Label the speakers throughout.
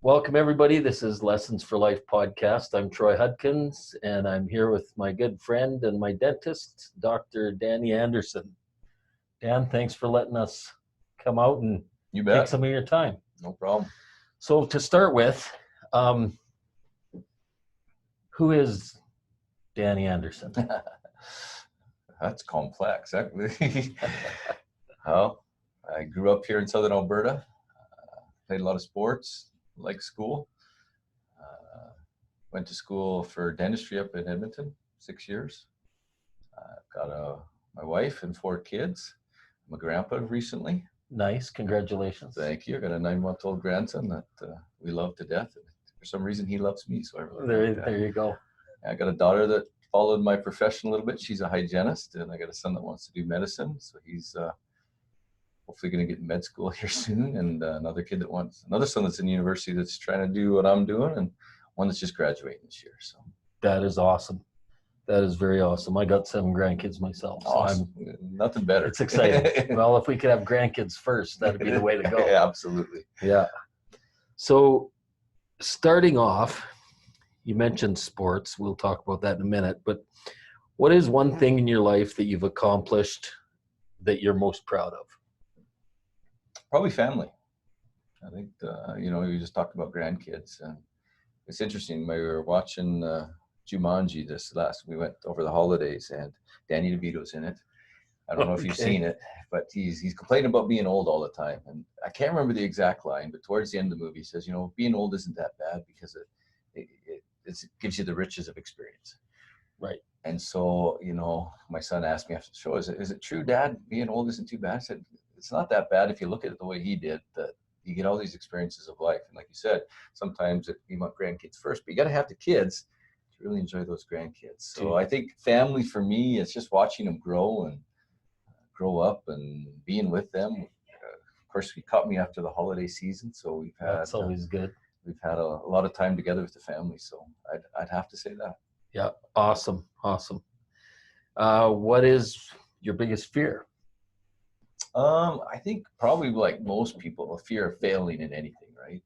Speaker 1: Welcome, everybody. This is Lessons for Life podcast. I'm Troy Hudkins, and I'm here with my good friend and my dentist, Dr. Danny Anderson. Dan, thanks for letting us come out and take some of your time.
Speaker 2: No problem.
Speaker 1: So to start with, who is Danny Anderson?
Speaker 2: That's complex. Well, I grew up here in Southern Alberta, played a lot of sports, liked school, went to school for dentistry up in Edmonton, 6 years. Got my wife and 4 kids. I'm a grandpa recently.
Speaker 1: Nice. Congratulations.
Speaker 2: Thank you. I got a 9-month-old grandson that we love to death. For some reason, he loves me. So I really
Speaker 1: there you go.
Speaker 2: I got a daughter that followed my profession a little bit. She's a hygienist, and I got a son that wants to do medicine. So he's hopefully going to get in med school here soon. And another son that's in university that's trying to do what I'm doing, and one that's just graduating this year. So
Speaker 1: that is awesome. That is very awesome. I got 7 grandkids myself. So
Speaker 2: awesome. Nothing better.
Speaker 1: It's exciting. Well, if we could have grandkids first, that'd be the way to go.
Speaker 2: Yeah, absolutely.
Speaker 1: Yeah. So starting off, you mentioned sports. We'll talk about that in a minute. But what is one thing in your life that you've accomplished that you're most proud of?
Speaker 2: Probably family. I think, we just talked about grandkids. And it's interesting. We were watching Jumanji we went over the holidays, and Danny DeVito's in it. I don't know if you've seen it, but he's complaining about being old all the time. And I can't remember the exact line, but towards the end of the movie, he says, being old isn't that bad because it gives you the riches of experience.
Speaker 1: Right.
Speaker 2: And so, my son asked me after the show, is it true, Dad, being old isn't too bad? I said, it's not that bad if you look at it the way he did, that you get all these experiences of life. And like you said, sometimes you want grandkids first, but you got to have the kids to really enjoy those grandkids. So I think family for me is just watching them grow up and being with them. Of course, he caught me after the holiday season, so
Speaker 1: that's always good.
Speaker 2: We've had a lot of time together with the family, so I'd have to say that.
Speaker 1: Yeah, awesome. What is your biggest fear?
Speaker 2: I think probably like most people, a fear of failing in anything, right?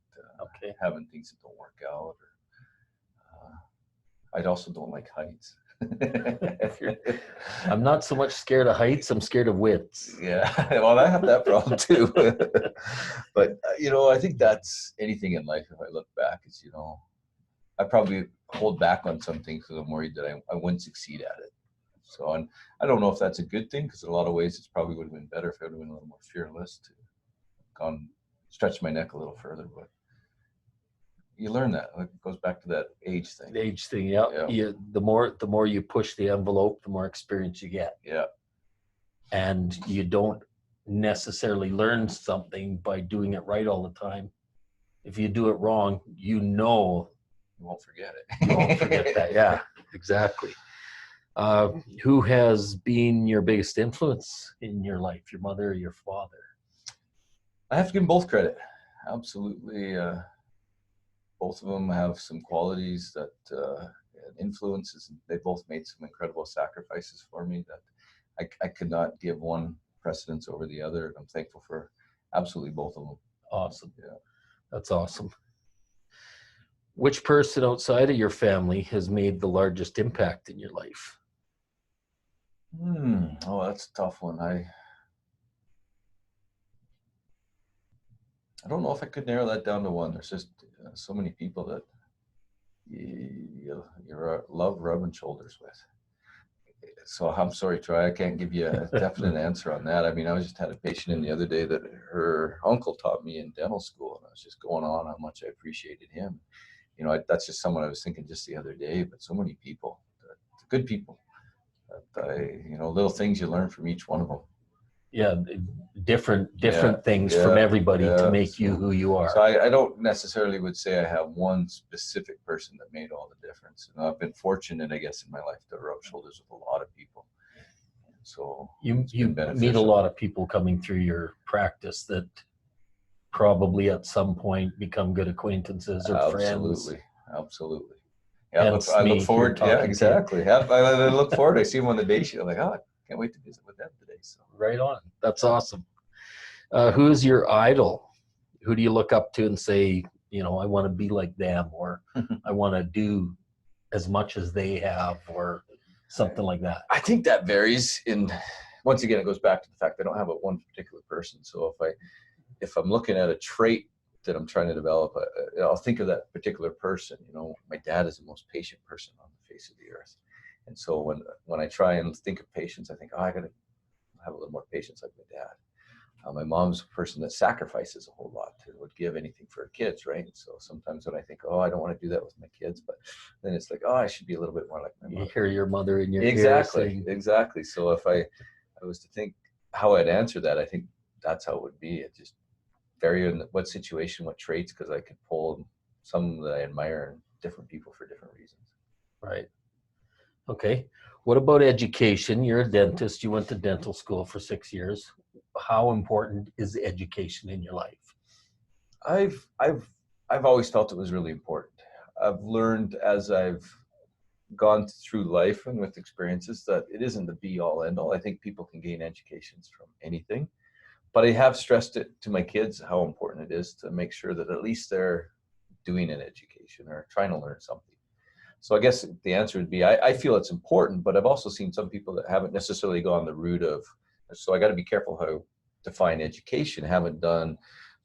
Speaker 2: Having things that don't work out. I also don't like heights.
Speaker 1: I'm not so much scared of heights. I'm scared of widths.
Speaker 2: Yeah, well, I have that problem too. But, I think that's anything in life. If I look back, is, I probably hold back on some things because I'm worried that I wouldn't succeed at it. So, and I don't know if that's a good thing, because in a lot of ways, it's probably would have been better if I would have been a little more fearless to stretch my neck a little further. But you learn that. It goes back to that age thing.
Speaker 1: The age thing, yeah. The more you push the envelope, the more experience you get.
Speaker 2: Yeah.
Speaker 1: And you don't necessarily learn something by doing it right all the time. If you do it wrong, you
Speaker 2: won't forget it.
Speaker 1: You won't forget that. Yeah, exactly. Who has been your biggest influence in your life, your mother or your father?
Speaker 2: I have to give them both credit. Absolutely. Both of them have some qualities that influences. They both made some incredible sacrifices for me that I could not give one precedence over the other. I'm thankful for absolutely both of them.
Speaker 1: Awesome.
Speaker 2: Yeah.
Speaker 1: That's awesome. Which person outside of your family has made the largest impact in your life?
Speaker 2: Oh, that's a tough one. I don't know if I could narrow that down to one. There's just so many people that you love rubbing shoulders with. So I'm sorry, Troy, I can't give you a definite answer on that. I mean, I just had a patient in the other day that her uncle taught me in dental school, and I was just going on how much I appreciated him. That's just someone I was thinking just the other day, but so many people, good people, that little things you learn from each one of them.
Speaker 1: Yeah, different things from everybody to make you who you are.
Speaker 2: So I don't necessarily would say I have one specific person that made all the difference. I've been fortunate, I guess, in my life to rub shoulders with a lot of people. So
Speaker 1: you meet a lot of people coming through your practice that probably at some point become good acquaintances or friends.
Speaker 2: Absolutely. Yeah, I look forward. Yeah, exactly. I look forward. I see them on the day sheet. I'm like, can't wait to visit with them today. So
Speaker 1: right on. That's awesome. Who is your idol? Who do you look up to and say, you know, I want to be like them, or I want to do as much as they have, or something like that?
Speaker 2: I think that varies. Once again, it goes back to the fact that I don't have a one particular person. So if I'm looking at a trait that I'm trying to develop, I'll think of that particular person. You know, my dad is the most patient person on the face of the earth. And so when I try and think of patience, I think, oh, I got to have a little more patience like my dad. My mom's a person that sacrifices a whole lot, and would give anything for her kids, right? So sometimes when I think, oh, I don't want to do that with my kids, but then it's like, oh, I should be a little bit more like my
Speaker 1: You
Speaker 2: mother.
Speaker 1: hear your mother in your ear
Speaker 2: Exactly,
Speaker 1: saying,
Speaker 2: exactly. So if I was to think how I'd answer that, I think that's how it would be. It just vary in what situation, what traits, because I could pull some that I admire in different people for different reasons.
Speaker 1: right. Okay. What about education? You're a dentist. You went to dental school for 6 years. How important is education in your life?
Speaker 2: I've always felt it was really important. I've learned as I've gone through life and with experiences that it isn't the be all end all. I think people can gain educations from anything, but I have stressed it to my kids how important it is to make sure that at least they're doing an education or trying to learn something. So I guess the answer would be I feel it's important, but I've also seen some people that haven't necessarily gone the route of, so I got to be careful how I define education, haven't done,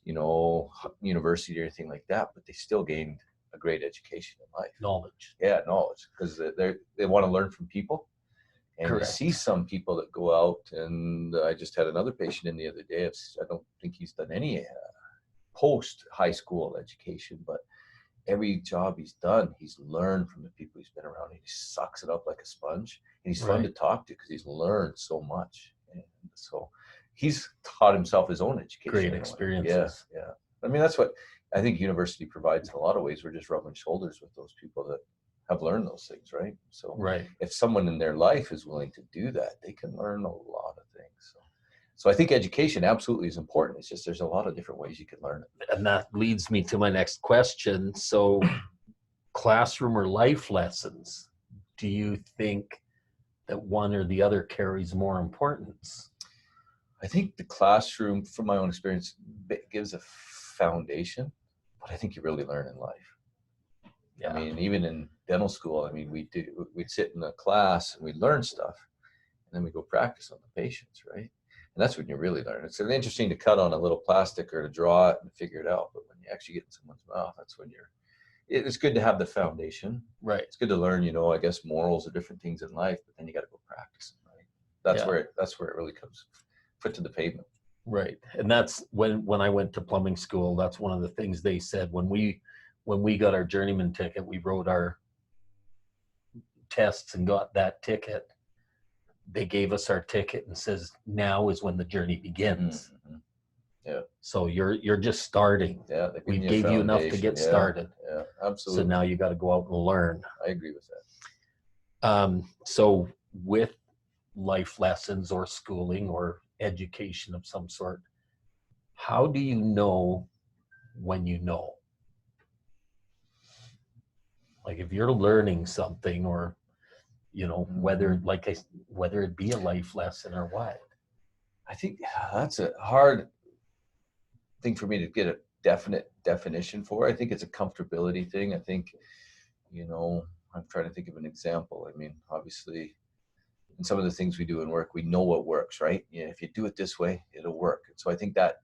Speaker 2: you know, university or anything like that, but they still gained a great education in life.
Speaker 1: Knowledge.
Speaker 2: Yeah, knowledge, because they want to learn from people. And
Speaker 1: Correct.
Speaker 2: you see some people that go out, and I just had another patient in the other day. I don't think he's done any post high school education, but every job he's done, he's learned from the people he's been around. He sucks it up like a sponge, and he's fun to talk to because he's learned so much. And so he's taught himself his own education.
Speaker 1: Great experiences.
Speaker 2: Yeah. I mean, that's what I think university provides in a lot of ways. We're just rubbing shoulders with those people that have learned those things, right? So
Speaker 1: Right.
Speaker 2: if someone in their life is willing to do that, they can learn a lot of things. So I think education absolutely is important. It's just there's a lot of different ways you can learn it.
Speaker 1: And that leads me to my next question. So, classroom or life lessons, do you think that one or the other carries more importance?
Speaker 2: I think the classroom, from my own experience, gives a foundation, but I think you really learn in life.
Speaker 1: Yeah.
Speaker 2: I mean, even in dental school, I mean, we'd sit in a class and we'd learn stuff, and then we go practice on the patients, right? And that's when you really learn. It's interesting to cut on a little plastic or to draw it and figure it out, but when you actually get in someone's mouth, that's when it's good to have the foundation.
Speaker 1: Right.
Speaker 2: It's good to learn, you know, I guess morals or different things in life, but then you got to go practice them, right? That's where it really comes foot to the pavement.
Speaker 1: Right. And that's when I went to plumbing school, that's one of the things they said when we got our journeyman ticket, we wrote our tests and got that ticket. They gave us our ticket and says, now is when the journey begins.
Speaker 2: Mm-hmm. Yeah.
Speaker 1: So you're just starting.
Speaker 2: Yeah.
Speaker 1: We gave you enough to get started.
Speaker 2: Yeah, absolutely.
Speaker 1: So now you got to go out and learn.
Speaker 2: I agree with that.
Speaker 1: So with life lessons or schooling or education of some sort, how do you know when you know? Like if you're learning something, or you know, whether it be a life lesson or what.
Speaker 2: I think that's a hard thing for me to get a definite definition for. I think it's a comfortability thing. I think, you know, I'm trying to think of an example. I mean, obviously, in some of the things we do in work, we know what works, right? Yeah, if you do it this way, it'll work. And so I think that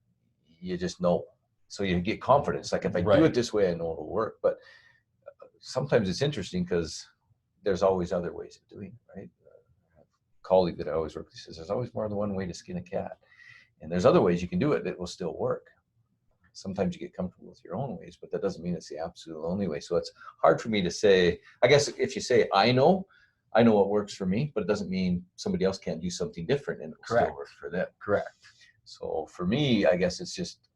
Speaker 2: you just know. So you get confidence. Like if I do it this way, I know it'll work. But sometimes it's interesting because there's always other ways of doing it, right? A colleague that I always work with says there's always more than one way to skin a cat. And there's other ways you can do it that will still work. Sometimes you get comfortable with your own ways, but that doesn't mean it's the absolute only way. So it's hard for me to say. I guess if you say, I know what works for me, but it doesn't mean somebody else can't do something different and it will still work for them.
Speaker 1: Correct.
Speaker 2: So for me, I guess it's just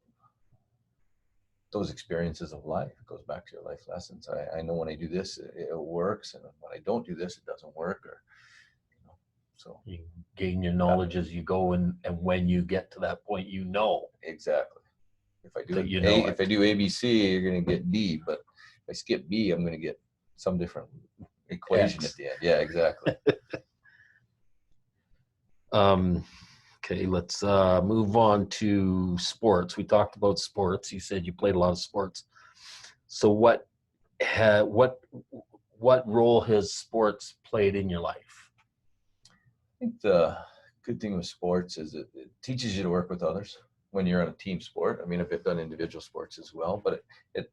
Speaker 2: those experiences of life. It goes back to your life lessons. I know when I do this, it works. And when I don't do this, it doesn't work. Or, you know, so
Speaker 1: you gain your knowledge as you go. And when you get to that point, you know.
Speaker 2: Exactly. If I do if I do ABC, you're going to get D, but if I skip B, I'm going to get some different equation at the end. Yeah, exactly.
Speaker 1: Okay, let's move on to sports. We talked about sports. You said you played a lot of sports. So what role has sports played in your life?
Speaker 2: I think the good thing with sports is it teaches you to work with others when you're on a team sport. I mean, I've done individual sports as well, but it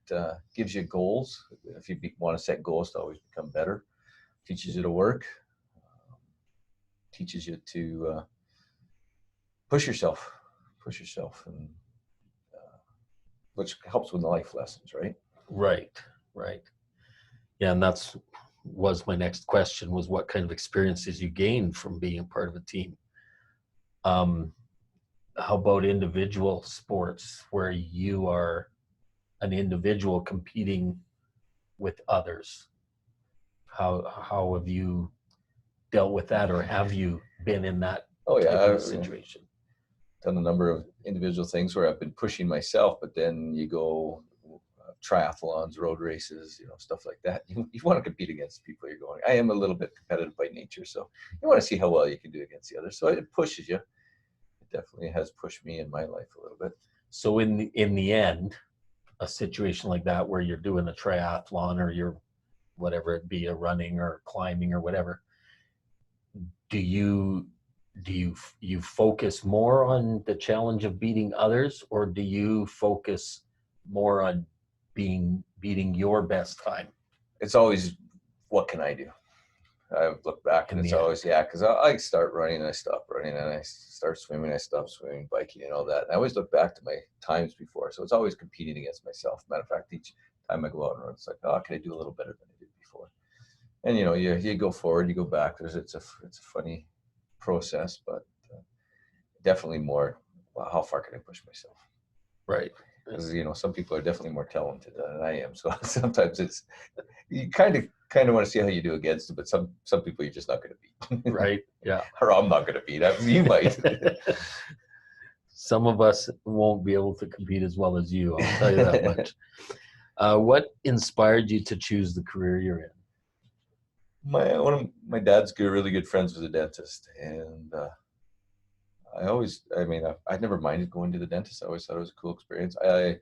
Speaker 2: gives you goals. If you want to set goals to always become better, teaches you to work, teaches you to push yourself, and which helps with the life lessons, right?
Speaker 1: Right, right. Yeah, and that's was my next question was what kind of experiences you gained from being a part of a team. Um, how about individual sports where you are an individual competing with others? How have you dealt with that, or have you been in that
Speaker 2: Oh
Speaker 1: type of
Speaker 2: yeah,
Speaker 1: a situation?
Speaker 2: done a number of individual things where I've been pushing myself, but then you go triathlons, road races, stuff like that. You want to compete against people you're going. I am a little bit competitive by nature, so you want to see how well you can do against the others. So it pushes you. It definitely has pushed me in my life a little bit.
Speaker 1: So in the end, a situation like that where you're doing a triathlon or you're whatever it be, a running or climbing or whatever, do you focus more on the challenge of beating others, or do you focus more on beating your best time
Speaker 2: It's always, what can I do? I look back and
Speaker 1: in
Speaker 2: it's
Speaker 1: the end?
Speaker 2: always, yeah, because I start running and I stop running and I start swimming, I stop swimming, biking and all that. And I always look back to my times before. So it's always competing against myself. Matter of fact, each time I go out and run, it's like, oh, can I do a little better than I did before? And you go forward, you go back. It's a funny process, but definitely more, well, how far can I push myself?
Speaker 1: Right.
Speaker 2: Because some people are definitely more talented than I am. So sometimes it's, you kind of want to see how you do against it, but some people you're just not going to beat.
Speaker 1: Right. Yeah.
Speaker 2: Or I'm not going to beat. You might.
Speaker 1: Some of us won't be able to compete as well as you, I'll tell you that much. What inspired you to choose the career you're in?
Speaker 2: One of my dad's really good friends was a dentist, and I never minded going to the dentist. I always thought it was a cool experience. I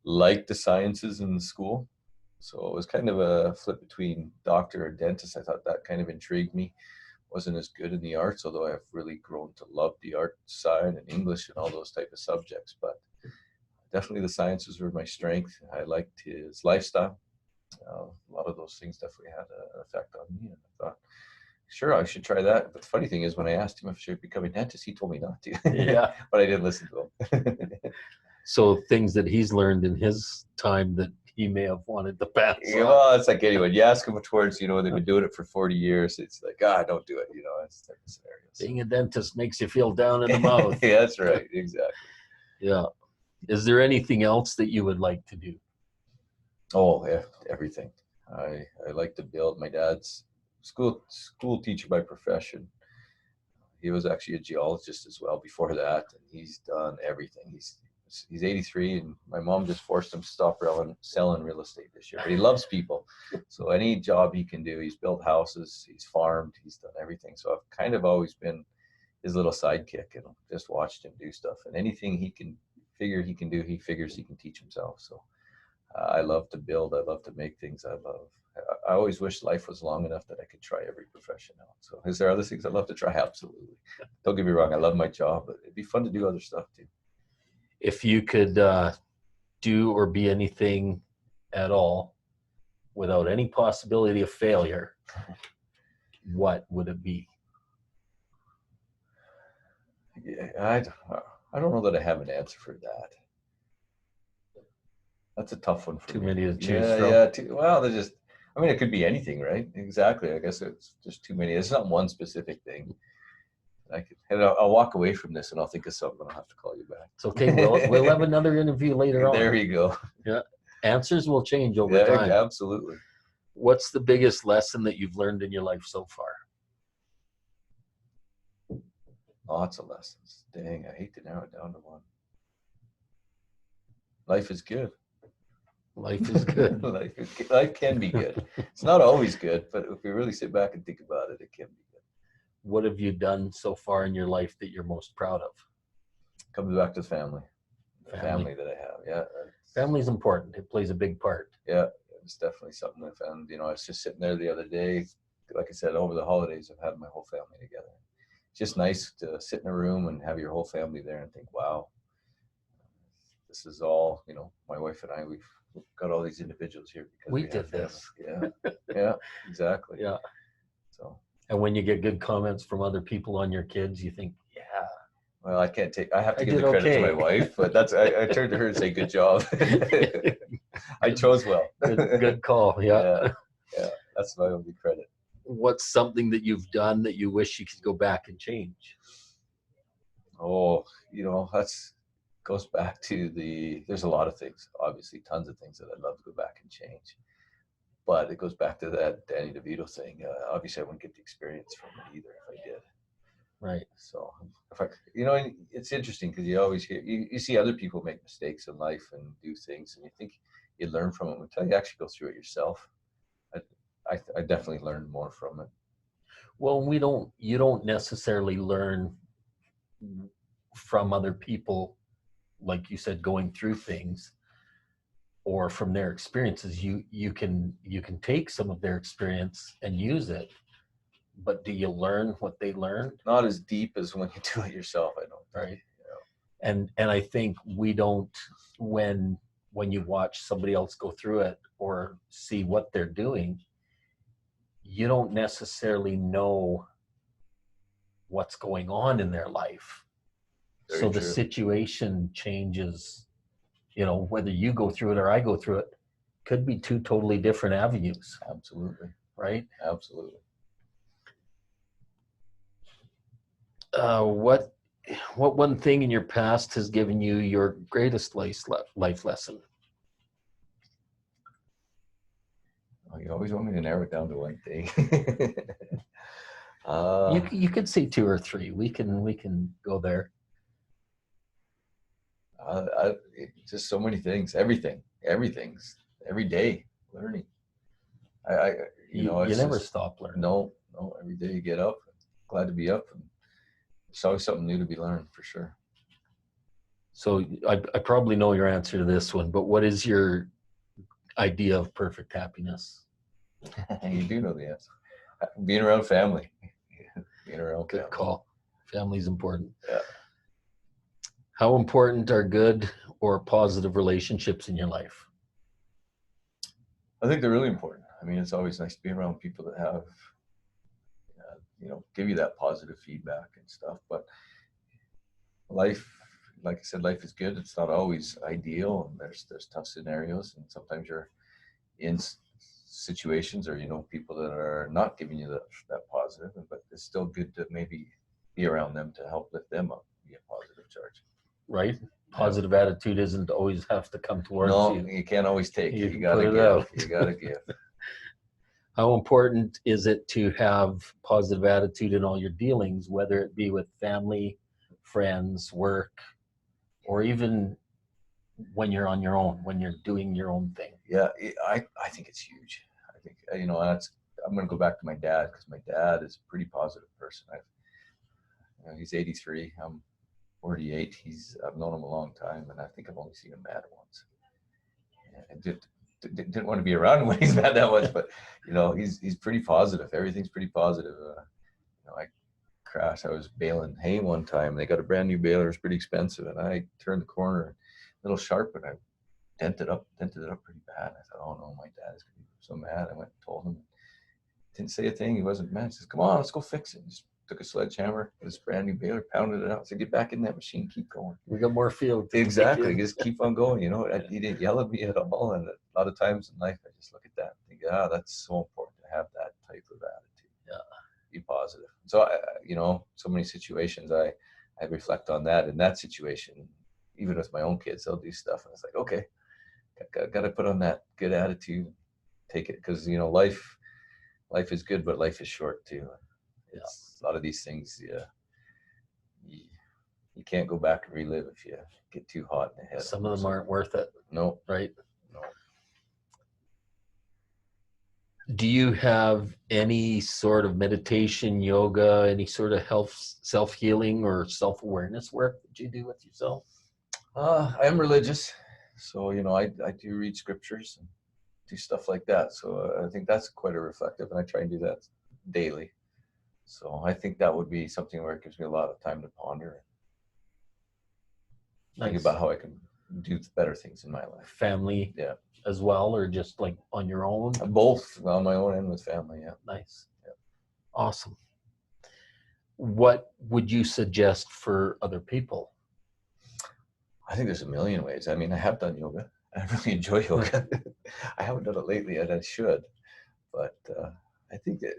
Speaker 2: liked the sciences in school, so it was kind of a flip between doctor and dentist. I thought that kind of intrigued me. Wasn't as good in the arts, although I've really grown to love the art side and English and all those type of subjects. But definitely the sciences were my strength. I liked his lifestyle. A lot of those things definitely had an effect on me, and I thought, sure, I should try that. But the funny thing is, when I asked him if I should become a dentist, he told me not to.
Speaker 1: Yeah.
Speaker 2: But I didn't listen to him.
Speaker 1: So things that he's learned in his time that he may have wanted to pass on.
Speaker 2: Well, it's like anyone. You ask them towards, they've been doing it for 40 years. It's like, don't do it. It's type of scenarios.
Speaker 1: Being a dentist makes you feel down in the mouth.
Speaker 2: Yeah, that's right. Exactly.
Speaker 1: Yeah. Is there anything else that you would like to do?
Speaker 2: Oh, yeah, everything. I like to build. My dad's school teacher by profession. He was actually a geologist as well before that, and he's done everything. He's 83, and my mom just forced him to stop selling real estate this year. But he loves people, so any job he can do. He's built houses, he's farmed, he's done everything. So I've kind of always been his little sidekick and just watched him do stuff. And anything he can figure he can do, he figures he can teach himself. So I love to build. I love to make things. I always wish life was long enough that I could try every profession out. So is there other things I'd love to try? Absolutely. Don't get me wrong. I love my job, but it'd be fun to do other stuff too.
Speaker 1: If you could do or be anything at all without any possibility of failure, what would it be?
Speaker 2: Yeah, I don't know that I have an answer for that. That's a tough one for
Speaker 1: Too
Speaker 2: me.
Speaker 1: many to choose from.
Speaker 2: Yeah. Well, it could be anything, right? Exactly. I guess it's just too many. It's not one specific thing. I'll walk away from this and I'll think of something. I'll have to call you back.
Speaker 1: It's okay. We'll have another interview later on.
Speaker 2: There you go.
Speaker 1: Yeah. Answers will change over time.
Speaker 2: Absolutely.
Speaker 1: What's the biggest lesson that you've learned in your life so far?
Speaker 2: Lots of lessons. Dang, I hate to narrow it down to one. Life is good.
Speaker 1: Life is good.
Speaker 2: Life can be good. It's not always good, but if we really sit back and think about it, it can be good.
Speaker 1: what have you done so far in your life that you're most proud of?
Speaker 2: Comes back to the family that I have. Yeah.
Speaker 1: Family's important. It plays a big part.
Speaker 2: Yeah. It's definitely something I found, I was just sitting there the other day, like I said, over the holidays, I've had my whole family together. It's just nice to sit in a room and have your whole family there and think, wow, this is all, my wife and I, we've got all these individuals here because
Speaker 1: We
Speaker 2: have
Speaker 1: did
Speaker 2: family.
Speaker 1: this.
Speaker 2: Yeah. Yeah, exactly.
Speaker 1: Yeah.
Speaker 2: So,
Speaker 1: And when you get good comments from other people on your kids, you think, yeah,
Speaker 2: well, I have to
Speaker 1: I
Speaker 2: give the
Speaker 1: did
Speaker 2: credit to my
Speaker 1: okay.
Speaker 2: wife, but I turned to her and say, good job. I chose well.
Speaker 1: Good call. Yeah.
Speaker 2: Yeah. Yeah. That's my only credit.
Speaker 1: What's something that you've done that you wish you could go back and change?
Speaker 2: Oh, that's goes back to there's a lot of things, obviously tons of things that I'd love to go back and change. But it goes back to that Danny DeVito thing. Obviously, I wouldn't get the experience from it either if I did.
Speaker 1: Right.
Speaker 2: So, if I, it's interesting because you always hear, you see other people make mistakes in life and do things, and you think you learn from them until you actually go through it yourself. I definitely learned more from it.
Speaker 1: Well, you don't necessarily learn from other people, like you said, going through things or from their experiences. You can take some of their experience and use it, but do you learn what they learned?
Speaker 2: Not as deep as when you do it yourself, I don't think.
Speaker 1: Right. And I think we don't, when you watch somebody else go through it or see what they're doing, you don't necessarily know what's going on in their life.
Speaker 2: Very
Speaker 1: so
Speaker 2: true.
Speaker 1: The situation changes, whether you go through it or I go through it, could be two totally different avenues.
Speaker 2: Absolutely.
Speaker 1: Right?
Speaker 2: Absolutely.
Speaker 1: What one thing in your past has given you your greatest life lesson?
Speaker 2: Oh, you always want me to narrow it down to one thing.
Speaker 1: You could say two or three. We can go there.
Speaker 2: Just so many things. Everything's every day learning.
Speaker 1: You never stop learning.
Speaker 2: No. Every day you get up. Glad to be up, and there's always something new to be learned for sure.
Speaker 1: So I probably know your answer to this one, but what is your idea of perfect happiness?
Speaker 2: You do know the answer. Being around family. Being around
Speaker 1: Good
Speaker 2: family.
Speaker 1: call. Family's important.
Speaker 2: Yeah.
Speaker 1: How important are good or positive relationships in your life?
Speaker 2: I think they're really important. I mean, it's always nice to be around people that have, give you that positive feedback and stuff. But life, like I said, life is good. It's not always ideal, and there's tough scenarios, and sometimes you're in situations or people that are not giving you that positive, but it's still good to maybe be around them to help lift them up, be a positive charge.
Speaker 1: Right. Positive attitude isn't always have to come towards you.
Speaker 2: No, you can't always take.
Speaker 1: You
Speaker 2: gotta
Speaker 1: put it
Speaker 2: give.
Speaker 1: out.
Speaker 2: You gotta give.
Speaker 1: How important is it to have positive attitude in all your dealings, whether it be with family, friends, work, or even when you're on your own, when you're doing your own thing?
Speaker 2: Yeah, I think it's huge. I think I'm going to go back to my dad because my dad is a pretty positive person. He's 83. I'm 48. I've known him a long time, and I think I've only seen him mad once. I didn't want to be around him when he's mad that much, but he's pretty positive. Everything's pretty positive. I crashed. I was baling hay one time. They got a brand new baler. It was pretty expensive, and I turned the corner, a little sharp, and I dented it up pretty bad. I thought, oh no, my dad is gonna be so mad. I went and told him. Didn't say a thing. He wasn't mad. He says, come on, let's go fix it. Just took a sledgehammer, this brand new baler, pounded it out. I said, get back in that machine, keep going.
Speaker 1: We got more field.
Speaker 2: Exactly. Just keep on going. He didn't yell at me at all. And a lot of times in life, I just look at that and think, that's so important to have that type of attitude.
Speaker 1: Yeah.
Speaker 2: Be positive. So, so many situations I reflect on that in that situation, even with my own kids, they'll do stuff. And it's like, okay, got to put on that good attitude, take it. Because, life is good, but life is short too. It's a lot of these things, you can't go back and relive if you get too hot in the head.
Speaker 1: Some of them aren't worth it.
Speaker 2: No.
Speaker 1: Right?
Speaker 2: No.
Speaker 1: Do you have any sort of meditation, yoga, any sort of health, self-healing or self-awareness work that you do with yourself?
Speaker 2: I am religious, so I do read scriptures and do stuff like that. So I think that's quite a reflective, and I try and do that daily. So I think that would be something where it gives me a lot of time to ponder and think
Speaker 1: Nice.
Speaker 2: about how I can do better things in my life.
Speaker 1: Family
Speaker 2: Yeah.
Speaker 1: as well, or just like on your own?
Speaker 2: Both on my own and with family. Yeah.
Speaker 1: Nice.
Speaker 2: Yeah.
Speaker 1: Awesome. What would you suggest for other people?
Speaker 2: I think there's a million ways. I mean, I have done yoga. I really enjoy yoga. I haven't done it lately, and I should. But I think that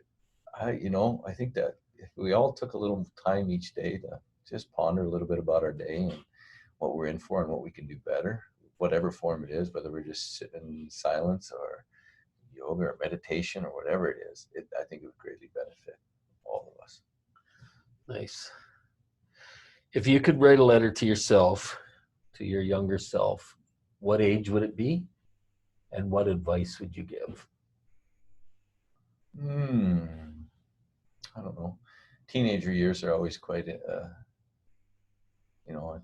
Speaker 2: I think that if we all took a little time each day to just ponder a little bit about our day and what we're in for and what we can do better, whatever form it is, whether we're just sitting in silence or yoga or meditation or whatever it is, I think it would greatly benefit all of us.
Speaker 1: Nice. If you could write a letter to yourself, to your younger self, what age would it be? And what advice would you give?
Speaker 2: I don't know. Teenager years are always quite a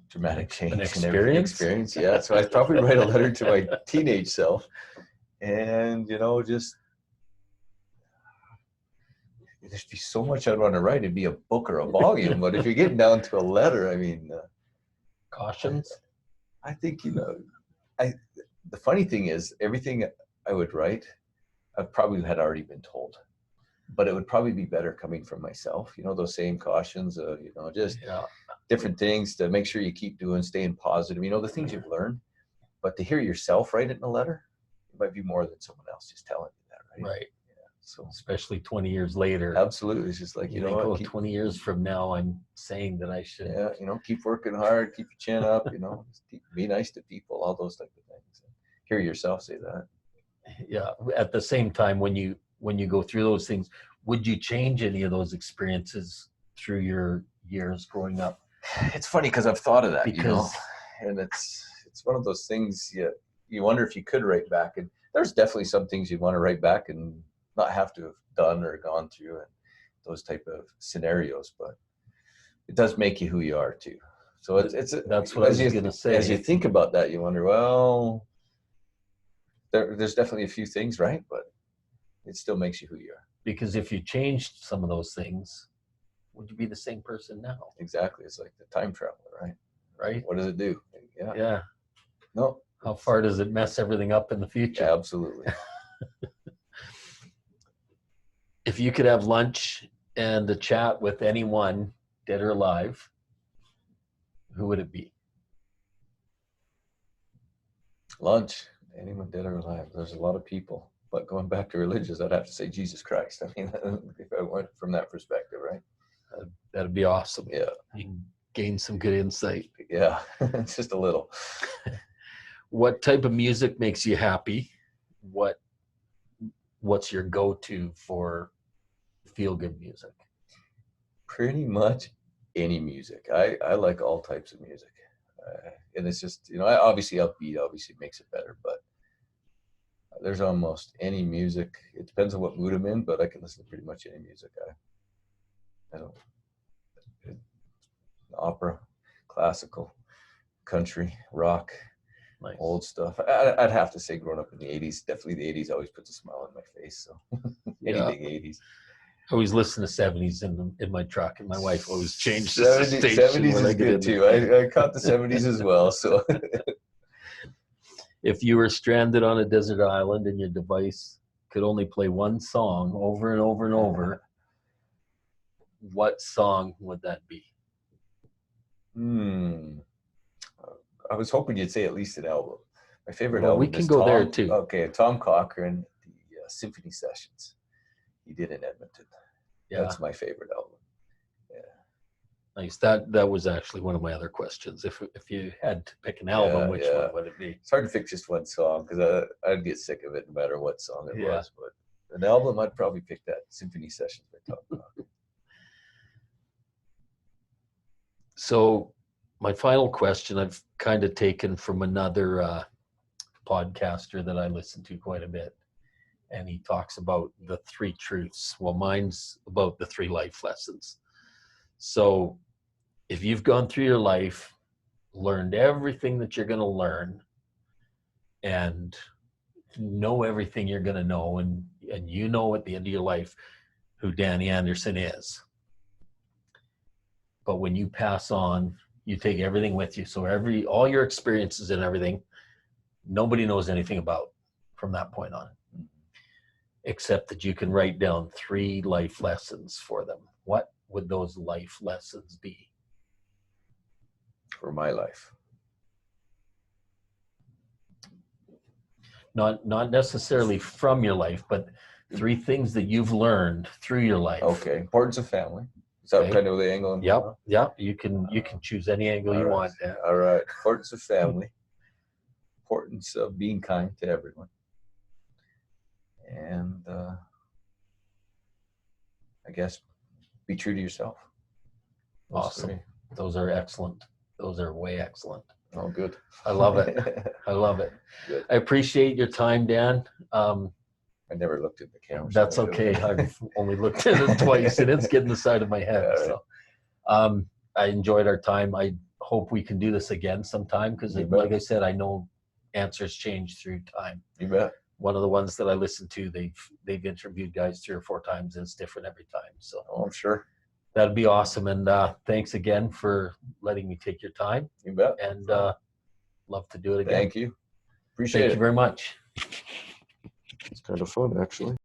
Speaker 2: dramatic change
Speaker 1: An
Speaker 2: in every experience. Yeah. So I'd probably write a letter to my teenage self and, just there's be so much I'd want to write. It'd be a book or a volume. But if you're getting down to a letter, I mean,
Speaker 1: Cautions?
Speaker 2: I think, the funny thing is everything I would write, I probably had already been told, but it would probably be better coming from myself. Those same cautions, just different things to make sure you keep doing, staying positive, the things you've learned, but to hear yourself write it in a letter, it might be more than someone else just telling you that. Right.
Speaker 1: Right.
Speaker 2: Yeah. So
Speaker 1: Especially 20 years later.
Speaker 2: Absolutely. It's just like,
Speaker 1: you think, oh, 20 years from now, I'm saying that I should.
Speaker 2: Yeah. Keep working hard, keep your chin up, be nice to people, all those type of things. Hear yourself say that.
Speaker 1: Yeah. At the same time, when you go through those things, would you change any of those experiences through your years growing up?
Speaker 2: It's funny because I've thought of that,
Speaker 1: Because
Speaker 2: and it's one of those things you wonder if you could write back, and there's definitely some things you want to write back and not have to have done or gone through and those type of scenarios, but it does make you who you are too. So
Speaker 1: that's what I was going to say.
Speaker 2: As you think about that, you wonder, well, there's definitely a few things, right? But it still makes you who you are.
Speaker 1: Because if you changed some of those things, would you be the same person now?
Speaker 2: Exactly. It's like the time traveler, right?
Speaker 1: Right.
Speaker 2: What does it do?
Speaker 1: Yeah.
Speaker 2: No.
Speaker 1: How far does it mess everything up in the future?
Speaker 2: Yeah, absolutely.
Speaker 1: If you could have lunch and a chat with anyone, dead or alive, who would it be?
Speaker 2: Lunch. Anyone dead or alive. There's a lot of people. But going back to religious, I'd have to say Jesus Christ. I mean, if I went from that perspective, right?
Speaker 1: That'd be awesome.
Speaker 2: Yeah.
Speaker 1: You gain some good insight.
Speaker 2: Yeah, it's just a little.
Speaker 1: What type of music makes you happy? What's your go-to for feel-good music?
Speaker 2: Pretty much any music. I like all types of music. And it's just, obviously upbeat obviously makes it better, but there's almost any music. It depends on what mood I'm in, but I can listen to pretty much any music. I don't. Opera, classical, country, rock, nice. Old stuff. I'd have to say growing up in the 80s, definitely the 80s always puts a smile on my face. So anything 80s.
Speaker 1: I always listen to 70s in my truck, and my wife always changed the
Speaker 2: 70s is good too. I caught the 70s as well. So
Speaker 1: if you were stranded on a desert island and your device could only play one song over and over and over, what song would that be?
Speaker 2: I was hoping you'd say at least an album. My favorite album.
Speaker 1: We can go there too.
Speaker 2: Okay, Tom Cochrane, the Symphony Sessions he did in Edmonton. Yeah, that's my favorite album. Yeah,
Speaker 1: nice. That was actually one of my other questions. If you had to pick an album, which one would it be?
Speaker 2: It's hard to pick just one song because I'd get sick of it no matter what song it was. But an album, I'd probably pick that Symphony Sessions by Tom Cochrane.
Speaker 1: So my final question I've kind of taken from another podcaster that I listen to quite a bit. and he talks about the 3 truths. Well, mine's about the 3 life lessons. So if you've gone through your life, learned everything that you're going to learn, and know everything you're going to know, and you know at the end of your life who Danny Anderson is. But when you pass on, you take everything with you. So all your experiences and everything, nobody knows anything about from that point on, except that you can write down 3 life lessons for them. What would those life lessons be?
Speaker 2: For my life.
Speaker 1: Not necessarily from your life, but 3 things that you've learned through your life.
Speaker 2: Okay. Importance of family. Is that kind of the angle?
Speaker 1: Yep. You can choose any angle you want. Yeah.
Speaker 2: All right. Importance of family. Importance of being kind to everyone. And I guess be true to yourself.
Speaker 1: Awesome. Those are excellent. Those are way excellent.
Speaker 2: Oh, good.
Speaker 1: I love it. I love it.
Speaker 2: Good.
Speaker 1: I appreciate your time, Dan.
Speaker 2: I never looked at the camera.
Speaker 1: That's okay. I've only looked at it twice, and it's getting the side of my head.
Speaker 2: Right.
Speaker 1: So, I enjoyed our time. I hope we can do this again sometime because, like I said, I know answers change through time.
Speaker 2: You bet.
Speaker 1: One of the ones that I listened to, they've interviewed guys 3 or 4 times, and it's different every time. So,
Speaker 2: I'm sure.
Speaker 1: That'd be awesome. And thanks again for letting me take your time.
Speaker 2: You bet.
Speaker 1: And love to do it again.
Speaker 2: Thank you. Appreciate it.
Speaker 1: Thank you very much.
Speaker 2: It's kind of fun, actually.